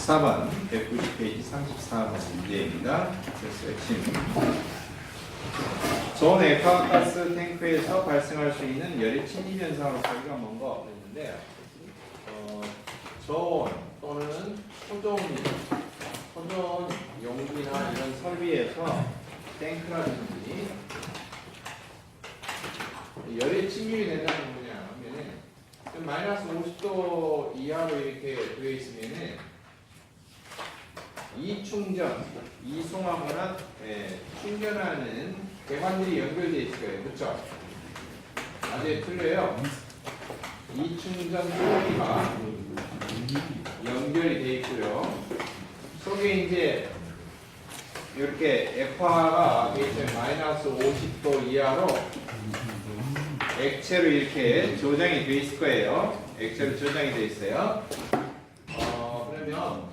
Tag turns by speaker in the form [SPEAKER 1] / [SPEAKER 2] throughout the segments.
[SPEAKER 1] 34번 190페이지 34번 문제입니다. 그래서 핵심 저온 액화가스 탱크에서 발생할 수 있는 열의 침입 현상으로 저희가 뭔가 했는데 저온 또는 초저온 용기나 이런 설비에서 탱크라든지 열의 침입이 된다는 뭐냐면은 마이너스 50도 이하로 이렇게 되어 있으면은 이충전, 이송하거나 충전하는 배관들이 연결되어 있어요. 그렇죠? 아주 틀려요. 이충전 소리가 연결이 되어 있고요. 속에 이제 이렇게 액화가 마이너스 50도 이하로 액체로 이렇게 저장이 되어 있을 거예요. 액체로 저장이 되어 있어요. 그러면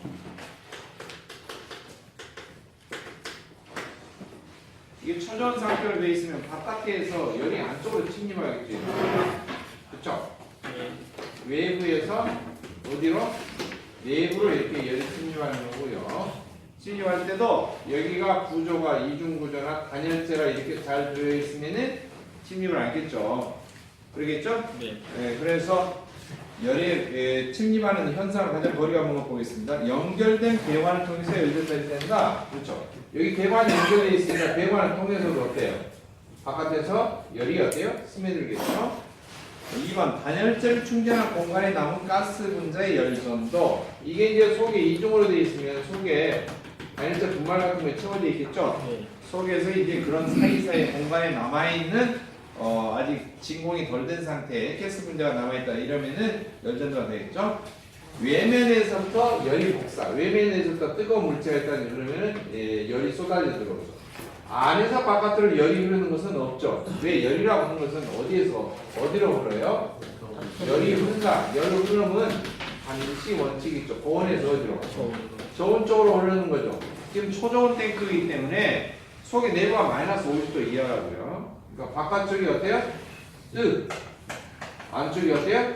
[SPEAKER 1] 이게 초저온 상태로 되어 있으면 바깥에서 열이 안쪽으로 침입하겠죠. 그렇죠? 외부에서 어디로? 내부로 이렇게 열이 침입하는 거고요. 침입할 때도 여기가 구조가 이중 구조나 단열재가 이렇게 잘 들어 있으면은 침입을 않겠죠. 그러겠죠?
[SPEAKER 2] 네.
[SPEAKER 1] 그래서 열이 침입하는 현상을 가장 거리가 한번 보겠습니다. 연결된 배관을 통해서 열전달이 된다. 그렇죠? 여기 배관이 연결되어 있으니까 배관을 통해서도 어때요? 바깥에서 열이 어때요? 스며들겠죠? 2번 단열재를 충전한 공간에 남은 가스 분자의 열전도 이게 이제 속에 이중으로 되어 있으면 속에 단열재 분말 같은 거에 채워져 있겠죠?
[SPEAKER 2] 네.
[SPEAKER 1] 속에서 이제 그런 사이사이 공간에 남아있는 아직 진공이 덜 된 상태에 가스 분자가 남아있다 이러면은 열전도가 되겠죠? 외면에서부터 열이 복사, 외면에서부터 뜨거운 물체가 있다 그러면은 열이 쏟아져 들어오죠. 안에서 바깥으로 열이 흐르는 것은 없죠. 왜 열이라고 하는 것은 어디로 흘러요? 열이 흐른다. 열을 흐르면 반드시 원칙이 있죠. 고온에서 어디로? 저온 쪽으로 흐르는 거죠. 지금 초저온 탱크이기 때문에 속의 내부가 마이너스 50도 이하라고요. 그러니까 바깥쪽이 어때요? 뜨. 안쪽이 어때요?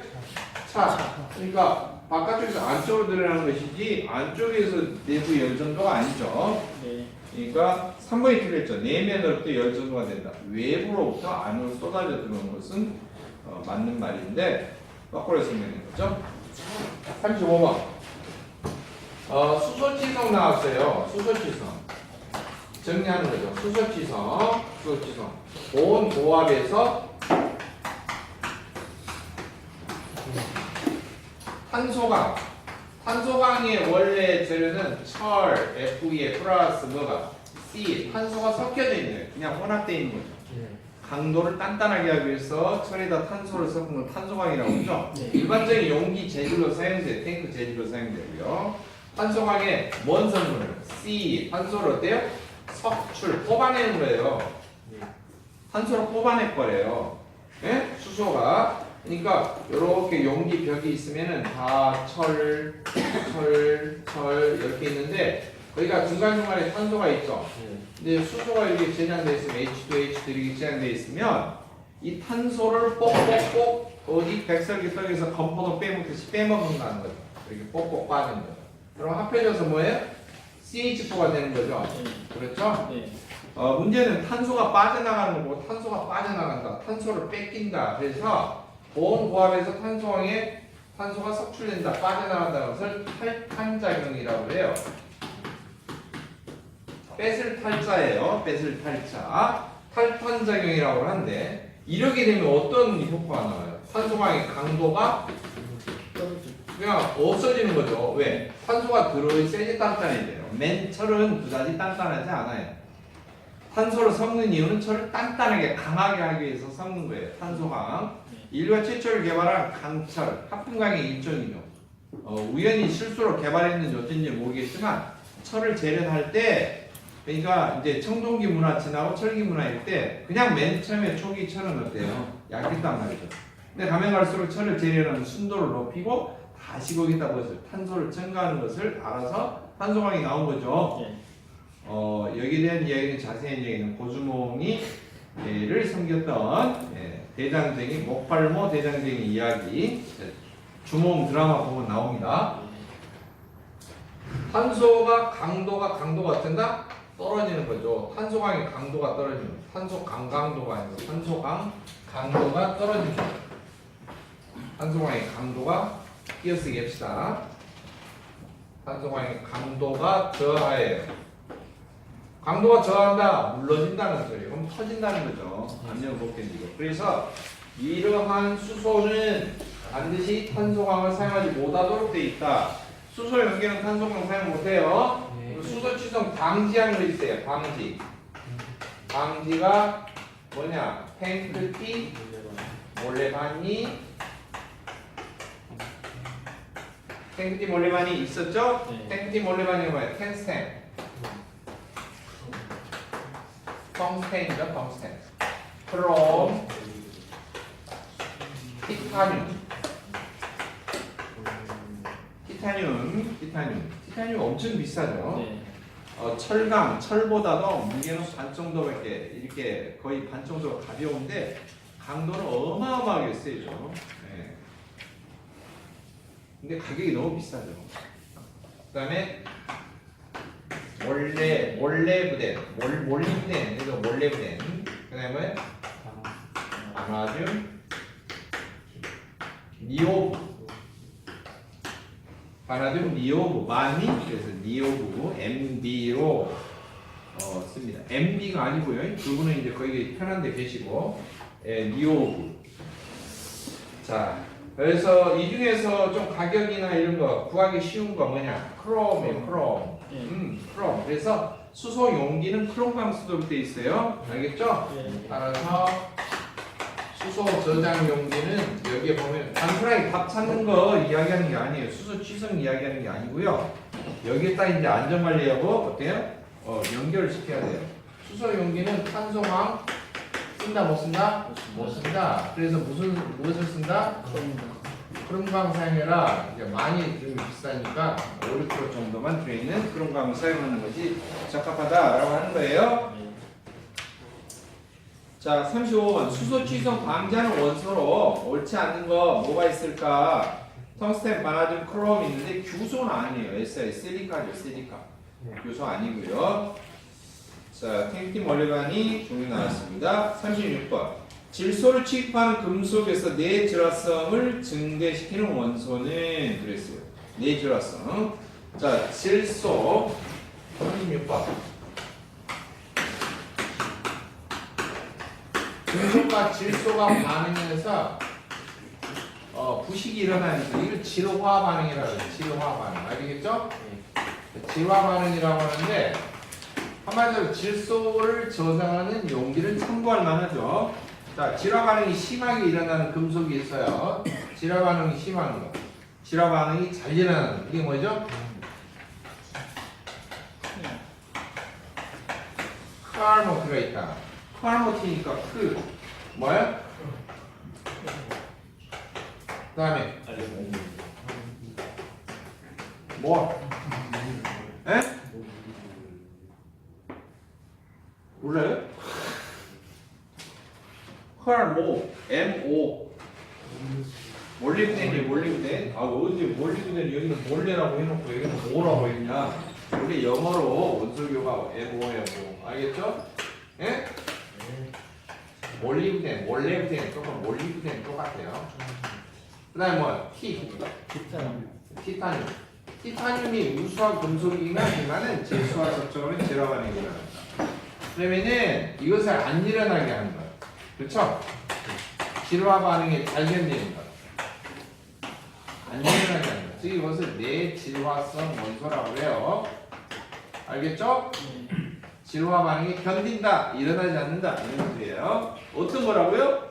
[SPEAKER 1] 차. 그러니까 바깥쪽에서 안쪽으로 들어가는 것이지 안쪽에서 내부 열전도가 아니죠.
[SPEAKER 2] 네.
[SPEAKER 1] 그러니까 3번이 틀렸죠. 내면으로부터 열전도가 된다. 외부로부터 안으로 쏟아져 들어오는 것은 맞는 말인데 거꾸로 설명된 거죠. 35번. 수소치성 나왔어요. 수소치성. 정리하는 거죠. 수소치성. 고온 고압에서 탄소강의 원래 재료는 철, Fe 플러스 뭐가? C, 탄소가 섞여져 있는 거예요. 그냥 혼합되어 있는 거죠. 강도를 단단하게 하기 위해서 철에다 탄소를 섞은 건 탄소강이라고 하죠. 일반적인 용기 재질로 사용돼요. 탱크 재질로 사용되고요. 탄소강의 뭔 성분을? C, 탄소를 어때요? 석출, 뽑아내는 거예요. 탄소를 뽑아낼 거래요. 예? 수소가. 그러니까 이렇게 용기 벽이 있으면은 다 철 이렇게 있는데 거기가 중간중간에 탄소가 있죠. 근데 수소가 이렇게 제장되어 있으면 H2H 이렇게 제장되어 있으면 이 탄소를 꼭꼭꼭 어디 백설기석에서 건포도 빼먹듯이 빼먹는다는 거죠. 이렇게 꼭꼭 빠지는 거죠. 그럼 합해져서 뭐예요? CH4가 되는 거죠. 그렇죠?
[SPEAKER 2] 네.
[SPEAKER 1] 문제는 탄소가 빠져나가는 거고 탄소가 빠져나간다. 탄소를 뺏긴다. 그래서 고온 고압에서 탄소가 석출된다. 빠져나간다는 것을 탈탄작용이라고 해요. 뺏을 탈자예요. 뺏을 탈자. 탈탄작용이라고 하는데 이렇게 되면 어떤 효과가 나와요? 탄소강의 강도가 그냥 없어지는 거죠. 왜? 탄소가 들어있어야지 단단해져요. 맨 철은 그다지 단단하지 않아요. 탄소를 섞는 이유는 철을 단단하게 강하게 하기 위해서 섞는 거예요. 탄소강. 인류가 최초로 개발한 강철, 합금강의 일종이죠. 우연히 실수로 개발했는지 어쩐지 모르겠지만 철을 재련할 때 그러니까 이제 청동기 문화 지나고 철기 문화일 때 그냥 맨 처음에 초기 철은 어때요? 약했단 말이죠. 근데 가면 갈수록 철을 재련하는 순도를 높이고 다시 거기다 뭐죠? 탄소를 첨가하는 것을 알아서 탄소강이 나온 거죠. 여기에 대한 이야기는 자세한 이야기는 고주몽이를 섬겼던 대장쟁이 목팔모 대장쟁이 이야기 주몽 드라마 보면 나옵니다. 탄소가 강도가 어쩐다? 떨어지는 거죠. 탄소강의 강도가 떨어지는 거죠. 탄소 강도가 아니고 탄소강 강도가 떨어지는 거죠. 탄소강의 강도가 띄어쓰기 합시다. 탄소강의 강도가 저하예요. 강도가 저하한다, 물러진다는 소리예요. 그럼 터진다는 거죠. 압력을 못 견디고. 그래서 이러한 수소는 반드시 탄소강을 사용하지 못하도록 되어 있다. 수소 연기는 탄소강 사용 못해요. 수소 취성 방지하는 거 있어요. 방지가 뭐냐? 탱크티 몰래반이 탱크티 몰래반이 있었죠? 탱크티 몰래반이 뭐예요? 텐스텐 텅스텐이죠. 텅스텐 크롬 티타늄 엄청 비싸죠. 철강, 철보다도 무게는 반 정도밖에 이렇게 거의 반 정도로 가벼운데 강도는 어마어마하게 세죠. 네. 근데 가격이 너무 비싸죠. 그다음에 몰리브덴, 그래서 몰리브덴. 그다음에 바나듐, 니오브, 많이, 그래서 니오브, MD로 씁니다. MB가 아니고요. 그분은 이제 거기 편한 데 계시고, 니오브. 자, 그래서 이 중에서 좀 가격이나 이런 거 구하기 쉬운 거 뭐냐? 크롬이에요, 크롬. 크롬. 그래서 수소 용기는 크롬광 쓰도록 돼 있어요. 알겠죠? 따라서 수소 저장 용기는 여기에 보면 단순하게 밥 찾는 거 이야기하는 게 아니에요. 수소 취성 이야기하는 게 아니고요. 여기에다 이제 안전관리하고 어때요? 연결을 시켜야 돼요. 수소 용기는 탄소광 쓴다 못 쓴다? 못 쓴다. 그래서 무엇을 쓴다? 크롬광 사용해라. 이제 많이 좀 비싸니까 5, 6% 정도만 들어있는 크롬광을 사용하는 것이 적합하다라고 하는 거예요. 자, 35번 수소 취성 방지하는 원소로 옳지 않는 거 뭐가 있을까? 텅스텐, 바나듐, 크롬 있는데 규소는 아니에요. SI, 실리카죠, 실리카. 규소 아니고요. 자, 탱크티 몰래반이 종류 나왔습니다. 36번 질소를 취급하는 금속에서 내질화성을 증대시키는 원소는 그랬어요. 내질화성. 자, 질소 36번 금속과 질소가 반응해서 부식이 일어나니까 이걸 질화 반응이라고 해요. 질화 반응. 알겠죠? 질화 반응이라고 하는데 한마디로 질소를 저장하는 용기를 참고할 만하죠. 자, 질화 반응이 심하게 일어나는 금속이 있어요. 질화 반응이 심한 거. 질화 반응이 잘 일어나는 거. 이게 뭐죠? 카알모티가 있다. 카알모티니까 뭐야? 그 다음에 뭐? 에? 몰라요? 헐모 MO 몰리브덴 어디 몰리브덴 여기는 몰레라고 해놓고 여기는 뭐라고 했냐? 우리 영어로 원소교가 MO예요. 알겠죠? 예? 몰리브덴 똑같아요. 그 다음에 뭐? 티타늄이 우수한 금속이긴 하지만은 질소와 접촉하면 질화 반응이 일어난다. 그러면은 이것을 안 일어나게 하는 거야. 그렇죠? 질화 반응에 잘 견디는 거야. 안 일어나게 하는 거야. 즉 이것을 내질화성 원소라고 해요. 알겠죠? 질화 반응이 견딘다, 일어나지 않는다 이런 뜻이에요. 어떤 거라고요?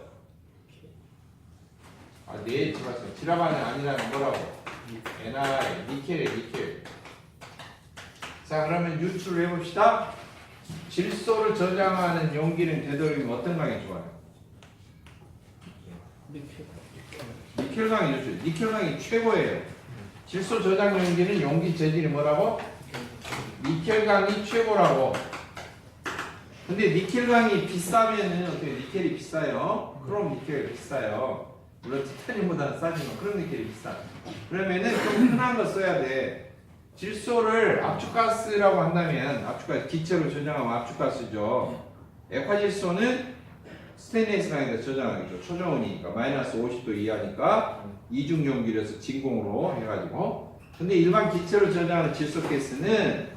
[SPEAKER 1] 내질화성 질화 반응 아니라는 거라고. NI 니켈. 자, 그러면 유출을 해봅시다. 질소를 저장하는 용기는 되도록이면 어떤 강이 좋아요? 니켈강이 좋죠. 니켈강이 최고예요. 질소 저장 용기는 용기 재질이 뭐라고? 니켈강이 최고라고. 근데 니켈강이 비싸면은 어떻게 니켈이 비싸요? 크롬 니켈이 비싸요. 물론 티타늄보다는 싸지만 크롬 니켈이 비싸. 그러면은 좀 흔한 거 써야 돼. 질소를 압축가스라고 한다면 압축가스 기체로 저장하면 압축가스죠. 액화질소는 스테인리스 라인에서 저장하겠죠. 초저온이니까 마이너스 50도 이하니까 이중용기로서 진공으로 해가지고. 근데 일반 기체로 저장하는 질소가스는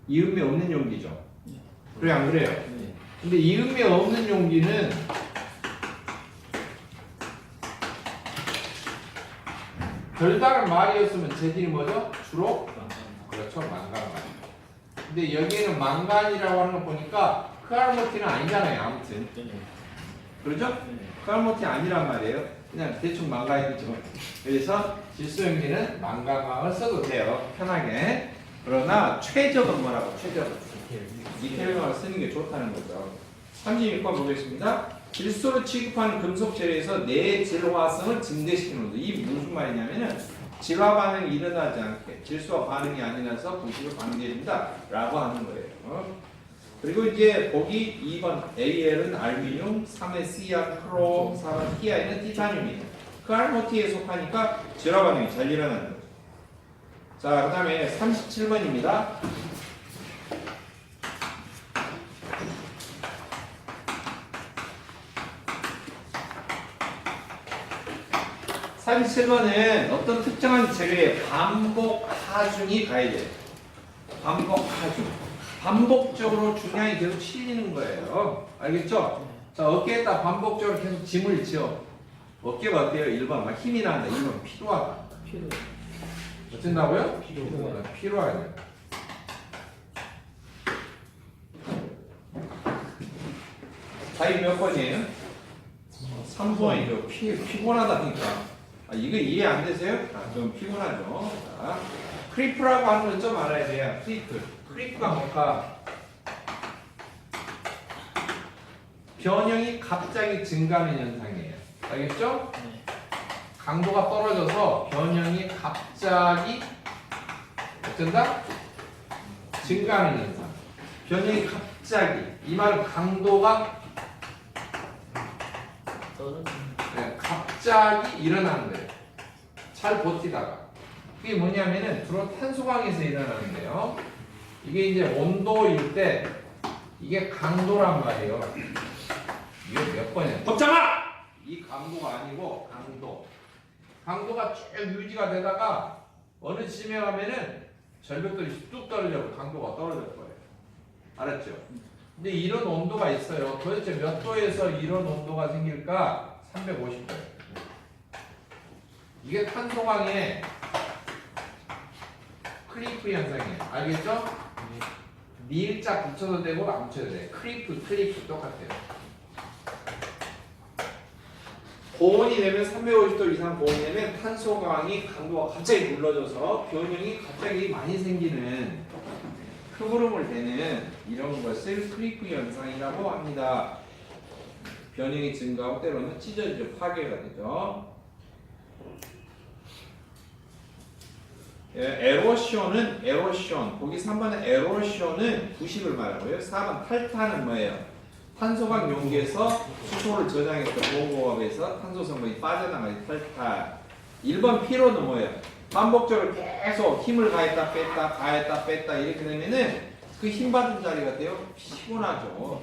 [SPEAKER 1] 이음매 없는 용기죠. 그래 안 그래요? 근데 이음매 없는 용기는 별다른 말이었으면 재질이 뭐죠? 주로? 그렇죠, 망간. 근데 여기에는 망간이라고 하는 거 보니까 크알모티는 아니잖아요, 아무튼. 그렇죠? 크알모티 아니란 말이에요. 그냥 대충 망간이죠. 그래서 질소용기는 망간광을 써도 돼요, 편하게. 그러나 최적은 뭐라고? 최적은 니켈광을 쓰는 게 좋다는 거죠. 36번 보겠습니다. 질소를 취급하는 금속 재료에서 내질화성을 증대시키는 거죠. 이 무슨 말이냐면은 질화 반응이 일어나지 않게 질소와 반응이 안 일어나서 부식을 방지해준다 라고 하는 거예요. 그리고 이제 보기 2번 AL은 알루미늄, 3의 C야 크롬, 4번 TI는 티타늄이에요. 크알모티에 속하니까 질화 반응이 잘 일어나는 거죠. 자, 그 다음에 37번입니다. 37번은 어떤 특정한 재료에 반복 하중이 가해져요. 반복 하중. 반복적으로 중량이 계속 실리는 거예요. 알겠죠? 자, 어깨에다 반복적으로 계속 짐을 지어. 어깨가 어때요? 1번 막 힘이 난다. 2번 피로하다. 어쩐다고요? 피로하죠. 답이 몇 번이에요? 3번이죠. 피곤하다니까. 이거 이해 안 되세요? 좀 피곤하죠. 자, 크리프라고 하는 건 좀 알아야 돼요. 크리프가 뭔가 변형이 갑자기 증가하는 현상이에요. 알겠죠? 강도가 떨어져서 변형이 갑자기 어쩐다? 증가하는 현상. 변형이 갑자기. 이 말은 강도가 갑자기 일어나는 거예요. 잘 버티다가. 그게 뭐냐면은 주로 탄소광에서 일어나는데요. 이게 이제 온도일 때 이게 강도란 말이에요. 이게 몇 번이야? 덥잖아! 이 강도가 아니고 강도. 강도가 쭉 유지가 되다가 어느 지점에 가면은 절벽들이 뚝 떨어져서 강도가 떨어질 거예요. 알았죠? 근데 이런 온도가 있어요. 도대체 몇 도에서 이런 온도가 생길까? 350도예요. 이게 탄소광의 크리프 현상이에요. 알겠죠? 미일자 붙여도 되고 안 붙여도 돼. 크리프 똑같아요. 고온이 되면 350도 이상 고온이 되면 탄소광이 강도가 갑자기 눌러져서 변형이 갑자기 많이 생기는 흐름을 되는 이런 것을 크리프 현상이라고 합니다. 변형이 증가하고 때로는 찢어지죠. 파괴가 되죠. 에로션. 거기 3번은 에로션은 부식을 말하고요. 4번 탈탄은 뭐예요? 탄소광 용기에서 수소를 저장했던 보호고압에서 탄소 성분이 빠져나가는 탈탄. 1번 피로는 뭐예요? 반복적으로 계속 힘을 가했다 뺐다 이렇게 되면은 그 힘받은 자리가 돼요. 피곤하죠.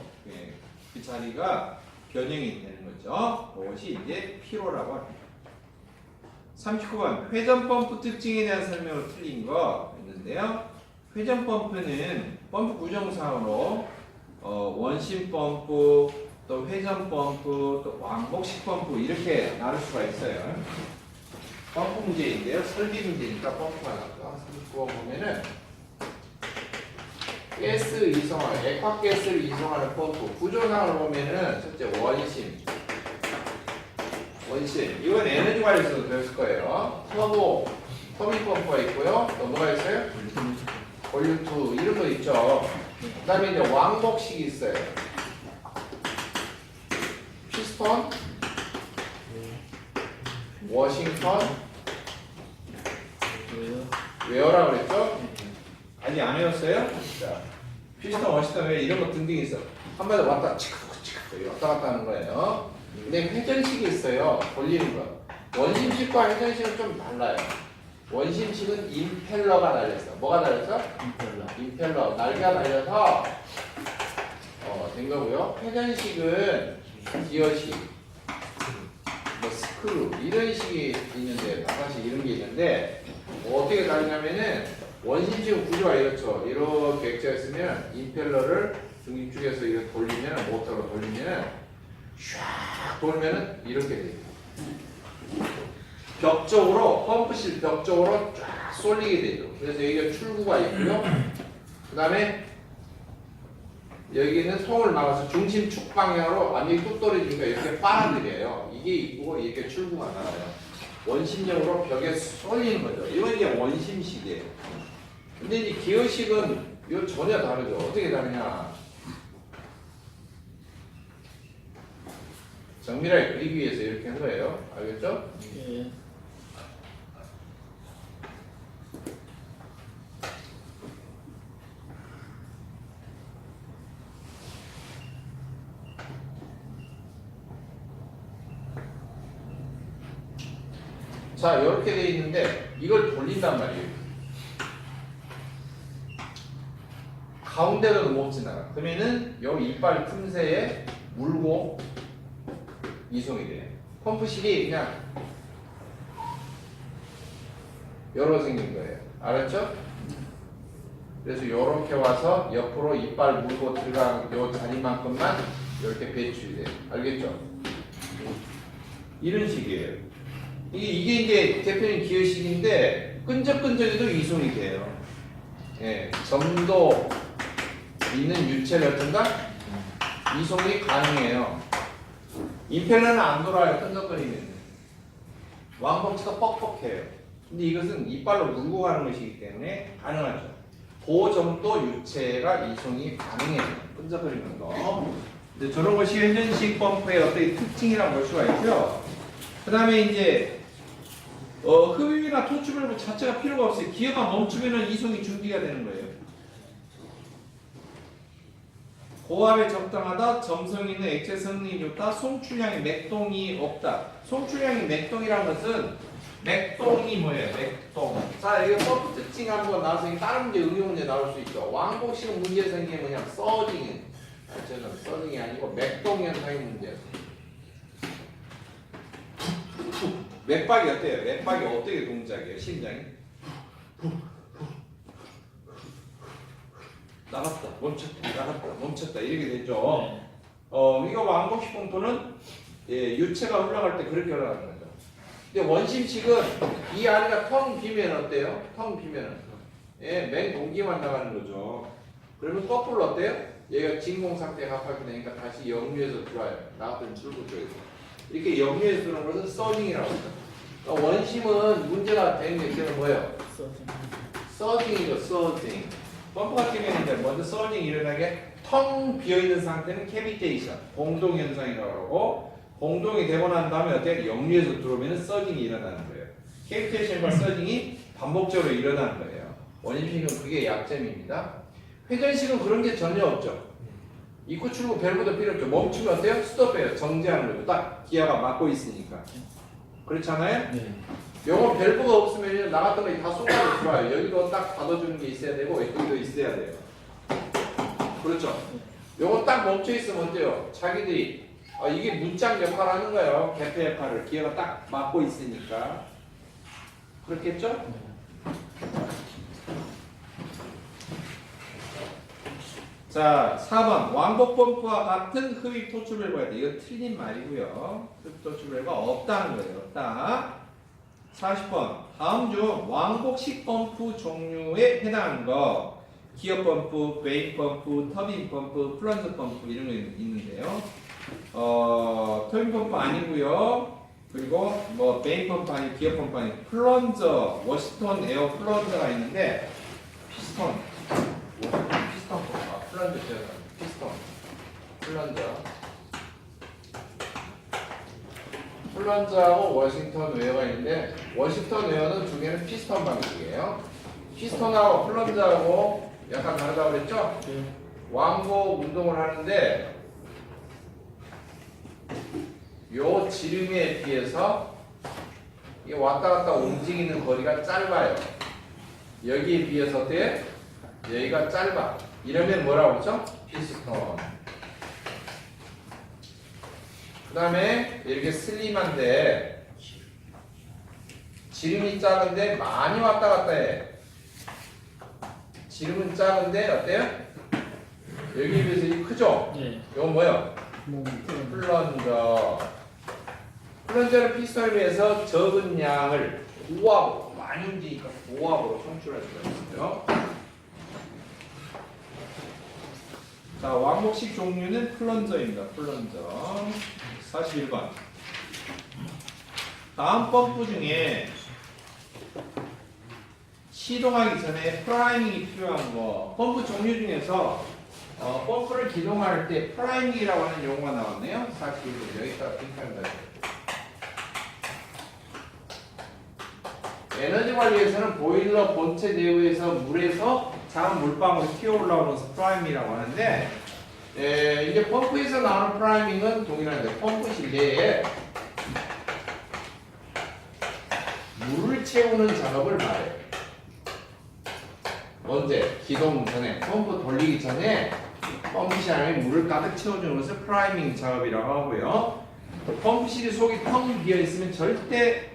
[SPEAKER 1] 그 자리가 변형이 되는 거죠. 그것이 이제 피로라고 합니다. 39번 회전 펌프 특징에 대한 설명으로 틀린 거 있는데요. 회전 펌프는 펌프 구조상으로 원심 펌프, 또 회전 펌프, 또 왕복식 펌프 이렇게 나눌 수가 있어요. 펌프 문제인데요. 설비 문제니까 펌프가 나왔죠. 39번 보면은 가스 이송하는 액화가스를 이송하는 펌프 구조상으로 보면은 첫째 원심 이건 에너지 관리에서도 배웠을 거예요. 터비 펌프가 있고요. 또 뭐가 있어요? 볼륨2 이런 거 있죠. 그 다음에 이제 왕복식이 있어요. 피스톤, 워싱턴, 웨어라고 그랬죠? 아직 안 외웠어요? 자, 피스톤, 워싱턴, 웨어 이런 거 등등 있어. 한 번에 왔다 치크치크 왔다 갔다 하는 거예요. 근데 회전식이 있어요. 돌리는 거. 원심식과 회전식은 좀 달라요. 원심식은 임펠러가 달렸어. 뭐가 달렸어? 임펠러. 날개가 달려서 된 거고요. 회전식은 기어식, 뭐 스크루 이런 식이 있는데 나사식 이런 게 있는데 어떻게 다르냐면은 원심식은 구조가 이렇죠. 이렇게 액자가 있으면 임펠러를 중립쪽에서 이렇게 돌리면 모터로 돌리면 샥 돌면은 이렇게 돼요. 벽 쪽으로 펌프실 벽 쪽으로 쫙 쏠리게 되죠. 그래서 여기가 출구가 있고요. 그 다음에 여기는 송을 막아서 중심축 방향으로 압력이 뚝 떨어지니까 이렇게 빨아들여요. 이게 이쁘고 이렇게 출구가 나와요. 원심력으로 벽에 쏠리는 거죠. 이건 이제 원심식이에요. 근데 이제 기어식은 이거 전혀 다르죠. 어떻게 다르냐? 정밀하게 그리기 위해서 이렇게 한 거예요. 알겠죠?
[SPEAKER 2] 예.
[SPEAKER 1] 자, 이렇게 돼 있는데 이걸 돌린단 말이에요. 가운데로 못 지나가. 그러면은 여기 이빨 틈새에 물고 이송이 돼요. 펌프실이 그냥 열어 생긴 거예요. 알았죠? 그래서 이렇게 와서 옆으로 이빨 물고 들어가는 요 자리만큼만 이렇게 배출이 돼요. 알겠죠? 이런 식이에요. 이게 이제 대표적인 기어식인데 끈적끈적해도 이송이 돼요. 예, 점도 있는 유체를 어떤가? 이송이 가능해요. 임펠러는 안 돌아요. 끈적거리면 왕복치가 뻑뻑해요. 근데 이것은 이빨로 물고 가는 것이기 때문에 가능하죠. 그 정도 유체가 이송이 가능해요. 끈적거리는 거. 근데 저런 것이 회전식 펌프의 어떤 특징이라고 볼 수가 있고요. 그 다음에 이제 흡입이나 토출밸브 자체가 필요가 없어요. 기어가 멈추면 이송이 중지가 되는 거예요. 고압에 적당하다, 점성 있는 액체 성능이 좋다, 송출량의 맥동이 없다. 송출량의 맥동이라는 것은 맥동이 뭐예요? 맥동. 자, 이게 펌프 특징 한번 나와서 다른 문제 응용 문제 나올 수 있죠. 왕복식 문제 생긴 게 뭐냐? 서징. 저는 서징이 아니고 맥동 현상의 문제. 맥박이 어때요? 맥박이 어떻게 동작이에요? 심장이? 나갔다, 멈췄다, 나갔다, 멈췄다 이렇게 되죠. 이거 왕복식 펌프는 유체가 흘러갈 때 그렇게 흘러가는 거죠. 근데 원심식은 이 안에가 텅 비면 어때요? 텅 비면은 맹 공기만 나가는 거죠. 그러면 거꾸로 어때요? 얘가 진공 상태에 가깝게 되니까 다시 역류해서 들어와요. 나갔던 출구 쪽에서. 이렇게 역류해서 들어오는 것은 서징이라고 합니다. 그러니까 원심은 문제가 되는 게 있으면 뭐예요? 서징이죠, 서징. 펌프 같은 경우는 이제 먼저 서징이 일어나게 텅 비어있는 상태는 캐비테이션, 공동현상이라고 하고 공동이 되고 난 다음에 어떻게 역류해서 들어오면 서징이 일어나는 거예요. 캐비테이션과 서징이 반복적으로 일어나는 거예요. 원심식은 그게 약점입니다. 회전식은 그런 게 전혀 없죠. 입구 출구 밸브도 필요 없죠. 멈추면 어때요? 스톱해요. 정지하는 거죠. 딱 기아가 막고 있으니까. 그렇잖아요?
[SPEAKER 2] 네.
[SPEAKER 1] 요거 밸브가 없으면 나갔던 거 다 쏟아져 들어와요. 여기도 딱 닫아주는 게 있어야 되고 여기도 있어야 돼요. 그렇죠? 요거 딱 멈춰 있으면 어때요? 자기들이 이게 문짝 역할을 하는 거예요. 개폐 역할을. 기아가 딱 막고 있으니까. 그렇겠죠? 자, 4번 왕복 펌프와 같은 흡입 토출 밸브가 돼. 이거 틀린 말이고요. 흡입 토출 밸브가 없다는 거예요. 없다. 40번 다음 중 왕복식 펌프 종류에 해당하는 거 기어 펌프, 베인 펌프, 터빈 펌프, 플런저 펌프 이런 거 있는데요. 터빈 펌프 아니고요. 그리고 뭐 베인 펌프 아니고 기어 펌프 아니고 플런저, 워싱턴 에어 플런저가 있는데 피스톤 펌프, 플런저 피스톤, 플런저. 플런저하고 워싱턴 웨어가 있는데 워싱턴 웨어는 두 개는 피스톤 방식이에요. 피스톤하고 플런저하고 약간 다르다고 그랬죠? 왕복 운동을 하는데 요 지름에 비해서 이게 왔다 갔다 움직이는 거리가 짧아요. 여기에 비해서 어때요? 여기가 짧아. 이러면 뭐라고 그러죠? 피스톤. 그 다음에 이렇게 슬림한데 지름이 작은데 많이 왔다 갔다 해. 지름은 작은데 어때요? 여기에 비해서 이 크죠?
[SPEAKER 2] 네.
[SPEAKER 1] 이건 뭐예요? 플런저. 플런저는 피스톤에 비해서 적은 양을 고압으로 많이 움직이니까 고압으로 송출할 수가 있어요. 자, 왕복식 종류는 플런저입니다. 플런저. 41번. 다음 펌프 중에 시동하기 전에 프라이밍이 필요한 거. 펌프 종류 중에서 펌프를 기동할 때 프라이밍이라고 하는 용어가 나왔네요. 41번. 여기다가 핑크합니다. 에너지 관리에서는 보일러 본체 내부에서 물에서 작은 물방울이 튀어 올라오면서 프라이밍이라고 하는데, 이제 펌프에서 나오는 프라이밍은 동일한데 펌프실 내에 물을 채우는 작업을 말해요. 언제? 기동 전에, 펌프 돌리기 전에 펌프실 안에 물을 가득 채워주는 것을 프라이밍 작업이라고 하고요. 펌프실이 속이 텅 비어 있으면 절대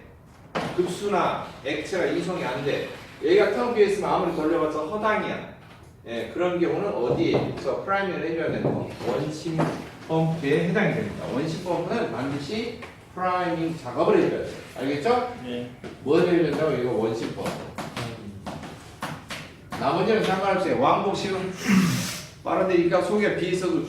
[SPEAKER 1] 급수나 액체가 이송이 안 돼. 여기가 텅 비어 있으면 아무리 돌려봤자 허당이야. 예, 그런 경우는 어디에서 프라이밍을 해줘야 되는 거? 원심 펌프에 해당이 됩니다. 원심 펌프는 반드시 프라이밍 작업을 해줘야 돼요. 알겠죠?
[SPEAKER 2] 네.
[SPEAKER 1] 뭘 해준다고? 이거 원심 펌프. 나머지는 상관없어요. 왕복식은 빨아들이니까 속에 비어 있어도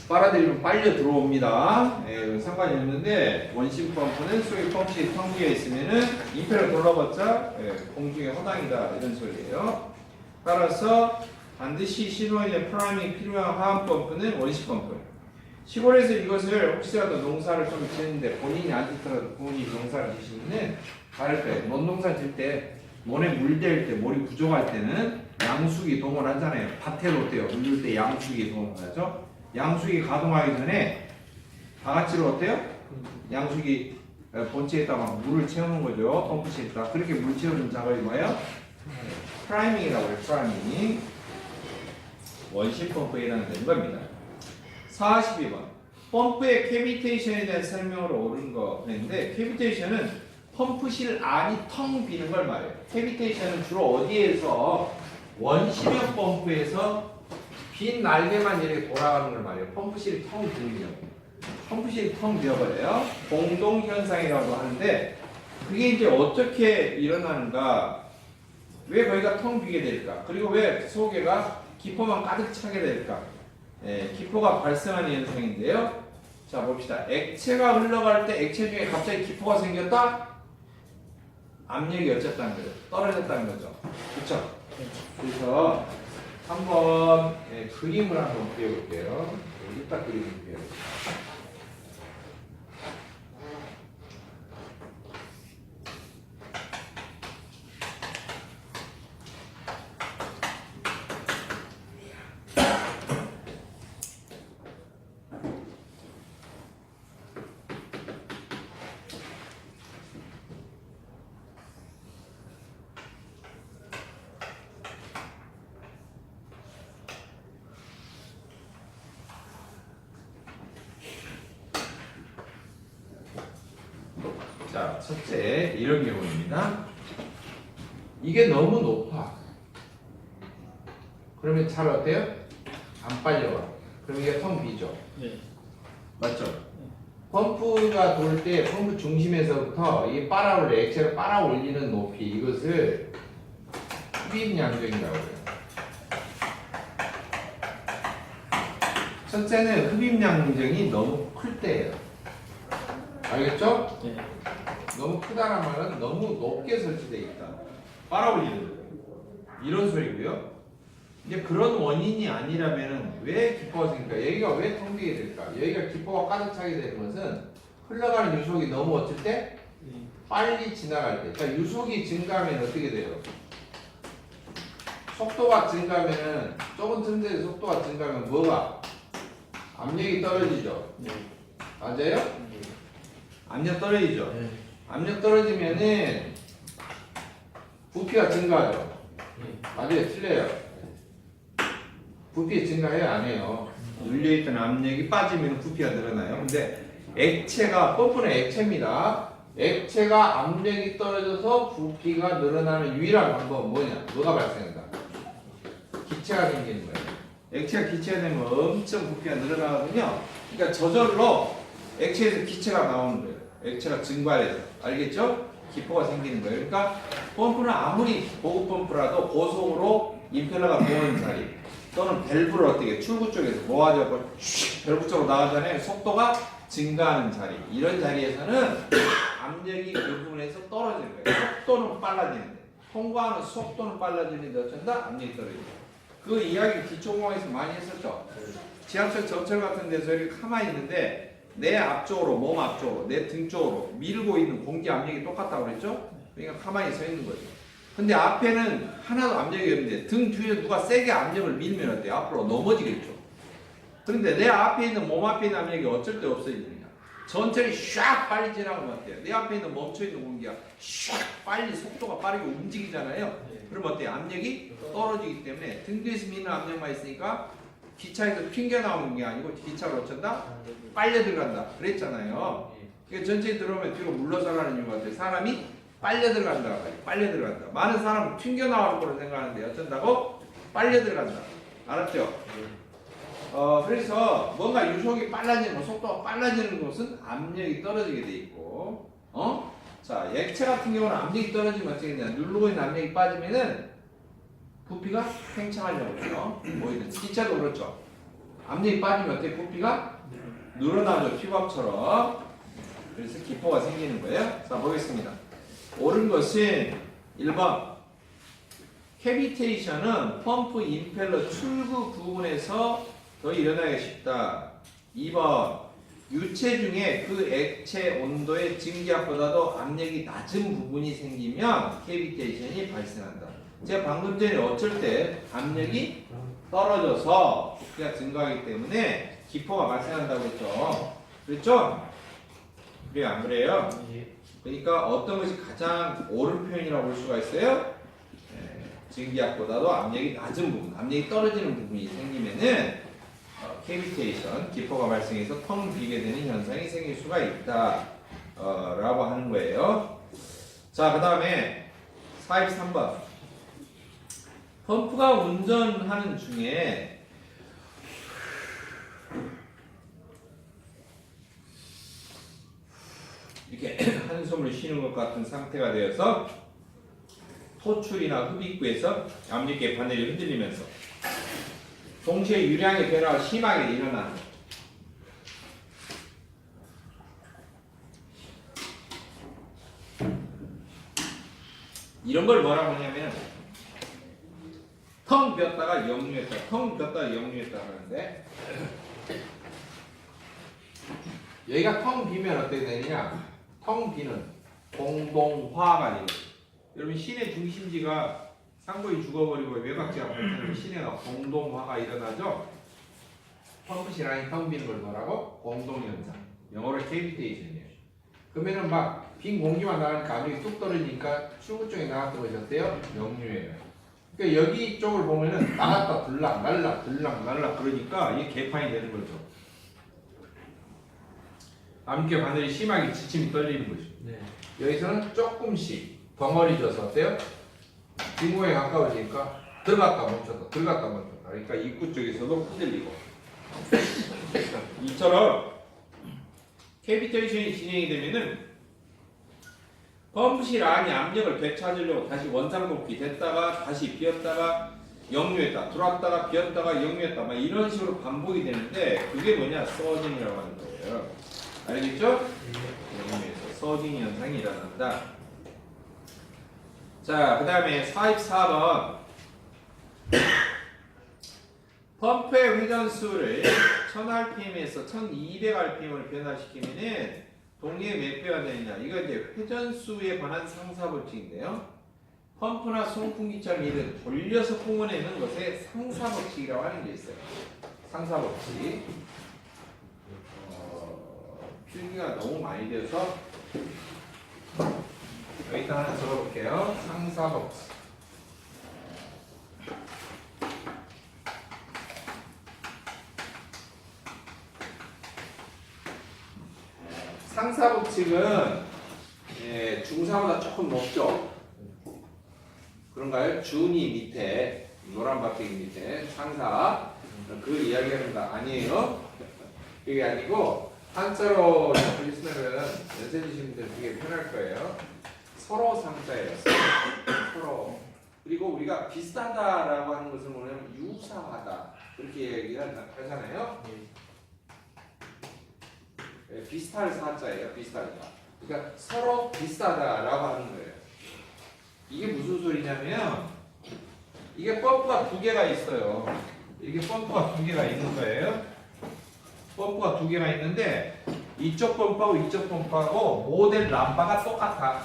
[SPEAKER 1] 빨아들이면 빨려 들어옵니다. 예, 상관이 없는데 원심 펌프는 속에 펌프실이 텅 비어 있으면은 임페를 돌려봤자 공중에 허당이다 이런 소리예요. 따라서 반드시 시동에 프라이밍이 필요한 화학 펌프는 원심 펌프. 시골에서 이것을 혹시라도 농사를 좀 짓는데 본인이 안 짓더라도 본인이 농사를 지시면은 다를 거예요. 논농사 질 때 논에 물댈 때 물이 부족할 때는 양수기 동원 하잖아요. 밭에도 어때요? 물릴 때 양수기 동원하죠. 양수기 가동하기 전에 다 같이로 어때요? 양수기 본체에다가 물을 채우는 거죠. 펌프실에다. 그렇게 물 채우는 작업이 뭐예요? 프라이밍이라고 해요. 프라이밍. 원심 펌프에 해당되는 겁니다. 42번. 펌프의 캐비테이션에 대한 설명으로 옳은 거인데, 캐비테이션은 펌프실 안이 텅 비는 걸 말해요. 캐비테이션은 주로 어디에서 원심형 펌프에서 빈 날개만 이렇게 돌아가는 걸 말해요. 펌프실이 텅 비면 펌프실이 텅 비어버려요. 공동현상이라고 하는데, 그게 이제 어떻게 일어나는가? 왜 거기가 텅 비게 될까? 그리고 왜 속에가 기포만 가득 차게 될까? 기포가 발생하는 현상인데요. 자, 봅시다. 액체가 흘러갈 때 액체 중에 갑자기 기포가 생겼다? 압력이 어쨌다는 거죠. 떨어졌다는 거죠. 그렇죠? 그래서 한번 그림을 한번 그려볼게요. 이따 그림을 그려볼게요. 자, 첫째 이런 경우입니다. 이게 너무 높아. 그러면 잘 어때요? 안 빨려와. 그럼 이게 텅 비죠.
[SPEAKER 2] 네.
[SPEAKER 1] 맞죠? 펌프가 돌 때 펌프 중심에서부터 이 빨아올려 액체를 빨아올리는 높이, 이것을 흡입 양정이라고 해요. 첫째는 흡입 양정이 너무 클 때예요. 알겠죠?
[SPEAKER 2] 네.
[SPEAKER 1] 너무 크다는 말은 너무 높게 설치되어 있다. 빨아올리는 거예요. 이런 소리고요. 이제 그런 원인이 아니라면 왜 기포가 생길까? 여기가 왜 텅 비게 될까? 여기가 기포가 가득 차게 되는 것은 흘러가는 유속이 너무 어쩔 때? 빨리 지나갈 때. 그러니까 유속이 증가하면 어떻게 돼요? 속도가 증가하면은 좁은 틈새에 속도가 증가하면 뭐가? 압력이 떨어지죠.
[SPEAKER 2] 네.
[SPEAKER 1] 맞아요? 압력 떨어지죠.
[SPEAKER 2] 네.
[SPEAKER 1] 압력 떨어지면은 부피가 증가하죠. 맞아요? 틀려요? 부피 증가해요? 안 해요? 눌려있던 압력이 빠지면 부피가 늘어나요. 근데 액체가, 펌프는 액체입니다. 액체가 압력이 떨어져서 부피가 늘어나는 유일한 방법은 뭐냐? 뭐가 발생한다? 기체가 생기는 거예요. 액체가 기체가 되면 엄청 부피가 늘어나거든요. 그러니까 저절로 액체에서 기체가 나오는 거예요. 액체가 증발해서. 알겠죠? 기포가 생기는 거예요. 그러니까 펌프는 아무리 고급 펌프라도 고속으로 임펠러가 모으는 자리 또는 밸브를 어떻게 출구 쪽에서 모아져서 밸브 쪽으로 나가잖아요. 속도가 증가하는 자리. 이런 자리에서는 압력이 그 부분에서 떨어지는 거예요. 속도는 빨라지는데 통과하는 속도는 빨라지는데 어쩐다? 압력이 떨어져요. 그 이야기 기초공학에서 많이 했었죠. 지하철 전철 같은 데서 이렇게 가만히 있는데 내 앞쪽으로, 몸 앞쪽으로, 내 등 쪽으로 밀고 있는 공기 압력이 똑같다고 그랬죠? 그러니까 가만히 서 있는 거죠. 근데 앞에는 하나도 압력이 없는데 등 뒤에 누가 세게 압력을 밀면 어때요? 앞으로 넘어지겠죠. 그런데 내 앞에 있는 몸 앞에 있는 압력이 어쩔 때 없어지느냐? 전철이 샥 빨리 지나가면 어때요? 내 앞에 있는 멈춰있는 공기가 샥 빨리 속도가 빠르게 움직이잖아요. 그럼 어때요? 압력이 떨어지기 때문에 등 뒤에서 미는 압력만 있으니까 기차에서 튕겨 나오는 게 아니고 기차가 어쩐다? 빨려 들어간다. 그랬잖아요. 그러니까 전체에 들어오면 뒤로 물러서 가는 이유가 어때요? 사람이 빨려 들어간다. 빨려 들어간다. 많은 사람은 튕겨 나오는 거로 생각하는데 어쩐다고? 빨려 들어간다. 알았죠? 그래서 뭔가 유속이 빨라지는 것, 속도가 빨라지는 것은 압력이 떨어지게 돼 있고, 자, 액체 같은 경우는 압력이 떨어지면 어떻게 되냐? 누르고 있는 압력이 빠지면은 부피가 팽창하려고 그래요. 뭐이든지 기차도 그렇죠. 압력이 빠지면 어떻게 부피가 늘어나죠. 피박처럼. 그래서 기포가 생기는 거예요. 자, 보겠습니다. 옳은 것은 1번. 캐비테이션은 펌프 임펠러 출구 부분에서 더 일어나기 쉽다. 2번. 유체 중에 그 액체 온도의 증기압보다도 압력이 낮은 부분이 생기면 캐비테이션이 발생한다. 제가 방금 전에 어쩔 때 압력이 떨어져서 부피가 증가하기 때문에 기포가 발생한다고 했죠. 그랬죠? 그래요, 안 그래요? 그러니까 어떤 것이 가장 옳은 표현이라고 볼 수가 있어요? 증기압보다도 압력이 낮은 부분, 압력이 떨어지는 부분이 생기면은 캐비테이션, 기포가 발생해서 텅 비게 되는 현상이 생길 수가 있다 라고 하는 거예요. 자, 그 다음에 43번. 펌프가 운전하는 중에 이렇게 한숨을 쉬는 것 같은 상태가 되어서 토출이나 흡입구에서 압력계 바늘이 흔들리면서 동시에 유량의 변화가 심하게 일어나는 거죠. 이런 걸 뭐라고 하냐면 텅 비었다가 역류했다, 텅 비었다가 역류했다 하는데 여기가 텅 비면 어떻게 되느냐? 텅 비는 공동화가 되는 거예요. 여러분 시내 중심지가 상부에 죽어버리고 외곽지가 발생하면 시내가 공동화가 일어나죠. 펌프실 안이 텅 비는 걸 뭐라고? 공동현상. 영어로 캐비테이션이에요. 그러면은 막 빈 공기만 나가니까 압력이 뚝 떨어지니까 출구 쪽에 나갔던 것이 어때요? 역류예요. 그러니까 여기 쪽을 보면은 나갔다 들락 날락 들락 날락 그러니까 이게 개판이 되는 거죠. 압력계 바늘이 심하게 지침이 떨리는 거죠. 네. 여기서는 조금씩 덩어리 져서 어때요? 뒷모에 가까워지니까 들어갔다 멈췄다 들어갔다 멈췄다. 그러니까 입구 쪽에서도 흔들리고 이처럼 캐비테이션이 진행이 되면은 펌프실 안이 압력을 되찾으려고 다시 원상복귀 됐다가 다시 비었다가 역류했다 들어왔다가 비었다가 역류했다 막 이런 식으로 반복이 되는데 그게 뭐냐? 서징이라고 하는 거예요. 알겠죠? 역류에서 서징 현상이 일어난다. 자, 그 다음에 44번. 펌프의 회전수를 1000rpm에서 1200rpm으로 변화시키면은 동리에 몇 배가 되느냐. 이거 이제 회전수에 관한 상사법칙인데요. 펌프나 송풍기처럼 이를 돌려서 뿜어내는 것에 상사법칙이라고 하는 게 있어요. 상사법칙. 필기가 너무 많이 되어서 여기다 하나 적어볼게요. 상사법칙. 상사법칙은 중사보다 조금 높죠. 그런가요? 준이 밑에 노란 바퀴 밑에 상사 그 이야기하는 거 아니에요. 그게 아니고 한자로 보시면은 연세 주신 분들 되게 편할 거예요. 서로 상자예요. 서로. 그리고 우리가 비슷하다라고 하는 것을 뭐냐면 유사하다 그렇게 얘기를 하잖아요. 비슷할 사자예요. 비슷하다. 그러니까 서로 비슷하다라고 하는 거예요. 이게 무슨 소리냐면 이게 펌프가 두 개가 있어요. 이게 펌프가 두 개가 있는 거예요. 펌프가 두 개가 있는데 이쪽 펌프하고 이쪽 펌프하고 모델 람바가 똑같아.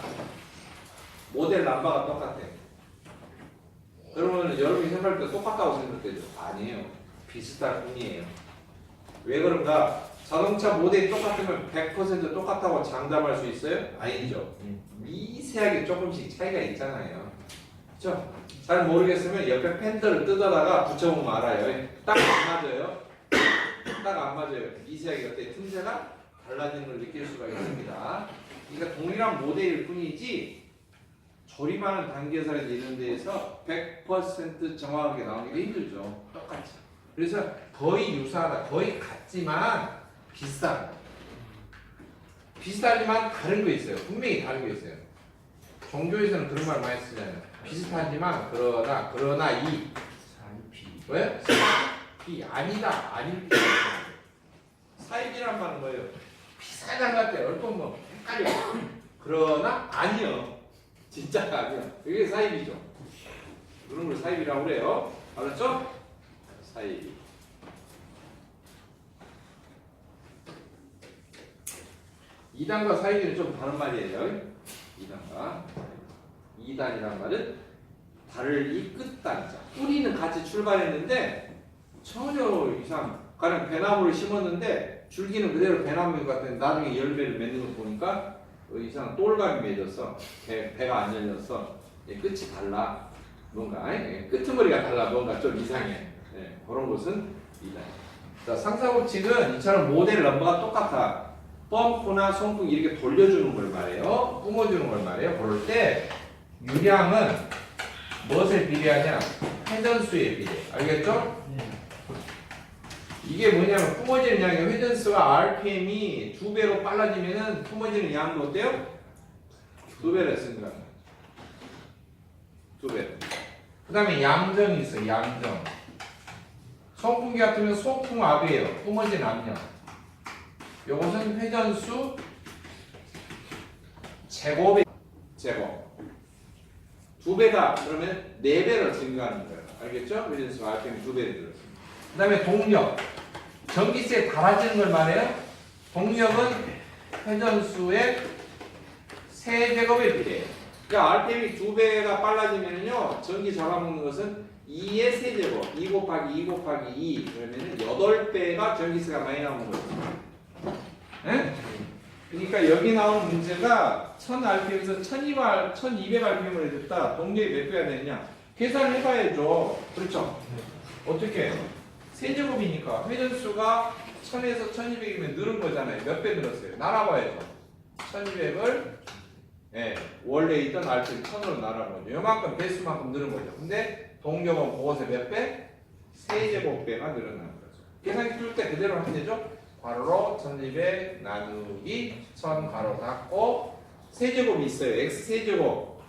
[SPEAKER 1] 모델 람바가 똑같아. 그러면 여러분이 생각할 때 똑같다고 생각되죠? 아니에요. 비슷할 뿐이에요. 왜 그런가? 자동차 모델이 똑같으면 100% 똑같다고 장담할 수 있어요? 아니죠. 미세하게 조금씩 차이가 있잖아요. 그렇죠? 잘 모르겠으면 옆에 펜더를 뜯어다가 붙여보면 알아요. 딱 안 맞아요. 딱 안 맞아요. 미세하게 어때 틈새가 달라지는 걸 느낄 수가 있습니다. 그러니까 동일한 모델일 뿐이지 조립하는 단계에서 이런 데에서 100% 정확하게 나오기가 힘들죠. 똑같이. 그래서 거의 유사하다, 거의 같지만 비슷하다. 비슷하지만 다른 거 있어요. 분명히 다른 거 있어요. 종교에서는 그런 말 많이 쓰잖아요. 비슷하지만 그러나 이 왜? 이 아니다 아닐 때 사입이란 말은 뭐예요? 비슷한 것 같아요. 얼핏 뭐 헷갈려. 그러나 아니요. 진짜가 아니요. 이게 사입이죠. 그런 걸 사입이라고 그래요. 알았죠? 사입. 이단과 사입은 좀 다른 말이에요. 이단과 이단이란 말은 달을 이 끝단자 뿌리는 같이 출발했는데 전혀 이상 가령 배나무를 심었는데 줄기는 그대로 배나무인 것 같은데 나중에 열매를 맺는 거 보니까 이상 똘감이 맺었어. 배가 안 열렸어. 끝이 달라. 뭔가 끄트머리가 달라. 뭔가 좀 이상해. 그런 것은 이단. 자, 상사법칙은 이처럼 모델 넘버가 똑같아. 펌프나 송풍 이렇게 돌려주는 걸 말해요. 뿜어주는 걸 말해요. 그럴 때 유량은 무엇을 비례하냐? 회전수에 비례. 알겠죠? 이게 뭐냐면 뿜어지는 양의 회전수가 RPM이 2배로 빨라지면은 뿜어지는 양도 어때요? 2배로 했습니다. 2배. 그 다음에 양정이 있어요. 양정. 송풍기 같으면 송풍 압이에요. 뿜어지는 압력. 요것은 회전수 제곱의 제곱. 2배다 그러면 4배로 증가하는 거예요. 알겠죠? 회전수 RPM 2배를 들었습니다. 그 다음에 동력. 전기세에 달아지는 걸 말해요. 동력은 회전수의 세제곱에 비례해요. 그러니까 RPM이 2배가 빨라지면요, 전기 잡아먹는 것은 2의 세제곱, 2 곱하기 2 곱하기 2 그러면은 8배가 전기세가 많이 나오는 거예요. 네? 그러니까 여기 나온 문제가 1000rpm에서 1200rpm을 해줬다. 동력이 몇 배가 되느냐? 계산을 해봐야죠. 그렇죠? 어떻게? 세제곱이니까 회전수가 1000에서 1200이면 늘은 거잖아요. 몇 배 늘었어요? 나눠봐야죠. 1200을 원래 있던 rpm 1000으로 나눠보죠. 요만큼 배수만큼 늘은 거죠. 근데 동력은 그것에 몇 배? 세제곱배가 늘어나는 거죠. 계산기 풀 때 그대로 하면 되죠? 괄호로 1200 나누기 1000 괄호 닫고 세제곱이 있어요. x 세제곱,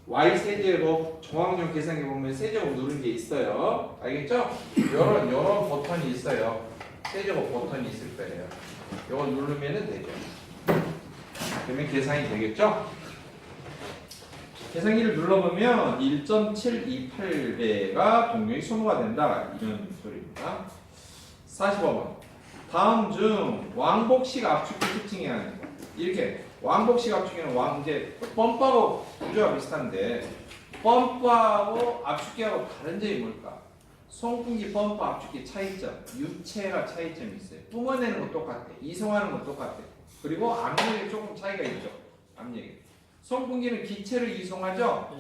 [SPEAKER 1] y 세제곱 정확용 계산기 보면 세제곱 누른 게 있어요. 알겠죠? 요런 버튼이 있어요. 세제곱 버튼이 있을 거예요. 요거 누르면 되죠. 그러면 계산이 되겠죠? 계산기를 눌러보면 1.728배가 동력이 소모가 된다. 이런 소리입니다. 45번. 다음 중 왕복식 압축기 특징이 아니고 이렇게 왕복식 압축기는 이제 펌프하고 구조가 비슷한데 펌프하고 압축기하고 다른 점이 뭘까? 송풍기 펌프 압축기 차이점, 유체가 차이점이 있어요. 뿜어내는 거 똑같아. 이송하는 거 똑같아. 그리고 압력에 조금 차이가 있죠. 압력이. 송풍기는 기체를 이송하죠.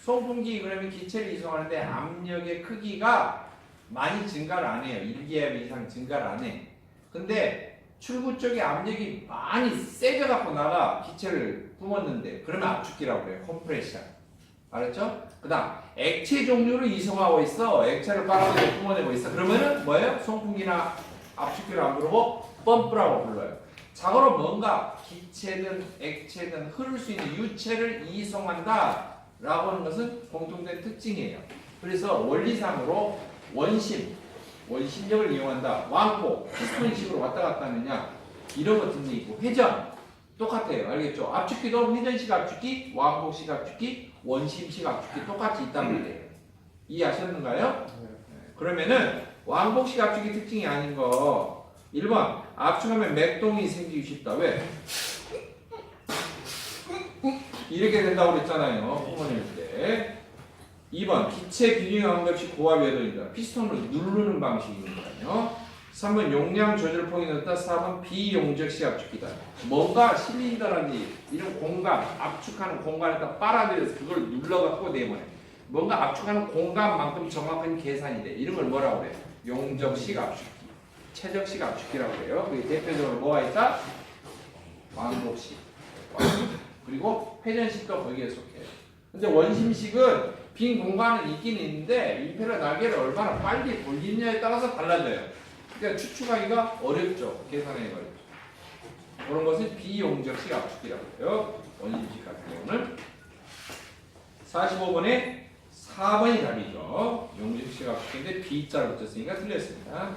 [SPEAKER 1] 송풍기 그러면 기체를 이송하는데 압력의 크기가 많이 증가를 안 해요. 1기압 이상 증가를 안 해. 근데 출구 쪽에 압력이 많이 세져갖고 나가 기체를 뿜었는데 그러면 압축기라고 그래요. 컴프레션. 알았죠? 그 다음 액체 종류를 이송하고 있어. 액체를 빨아들여 뿜어내고 있어. 그러면은 뭐예요? 송풍기나 압축기를 안 부르고 펌프라고 불러요. 자고로 뭔가 기체든 액체든 흐를 수 있는 유체를 이송한다 라고 하는 것은 공통된 특징이에요. 그래서 원리상으로 원심력을 이용한다. 왕복, 피스톤식으로 왔다 갔다 하느냐 이런 것 등이 있고 회전 똑같아요. 알겠죠? 압축기도 회전식 압축기, 왕복식 압축기, 원심식 압축기 똑같이 있단 말이에요. 이해하셨는가요? 그러면은 왕복식 압축기 특징이 아닌 거 1번 압축하면 맥동이 생기기 쉽다. 왜? 이렇게 된다고 그랬잖아요. 뿜어낼 때. 2번 기체 균형 감각시 고압 외도입니다. 피스톤으로 누르는 방식이니까요. 3번 용량 조절폭이 넣었다. 4번 비용적식 압축기다. 뭔가 실린더라든지 이런 공간, 압축하는 공간에다 빨아들여서 그걸 눌러갖고 내보내. 뭔가 압축하는 공간만큼 정확한 계산이 돼. 이런 걸 뭐라고 그래요? 용적식 압축기, 최적식 압축기라고 그래요. 그게 대표적으로 뭐가 있다? 왕복식, 그리고 회전식도 거기에 속해요. 근데 원심식은 빈 공간은 있긴 있는데 임페러 날개를 얼마나 빨리 돌리느냐에 따라서 달라져요. 그러니까 추측하기가 어렵죠. 계산하기가 어렵죠. 그런 것을 비용적식 압축기라고 해요. 원심식 같은 경우는 45번에 4번이 답이죠. 용적식 압축기인데 B자를 붙였으니까 틀렸습니다.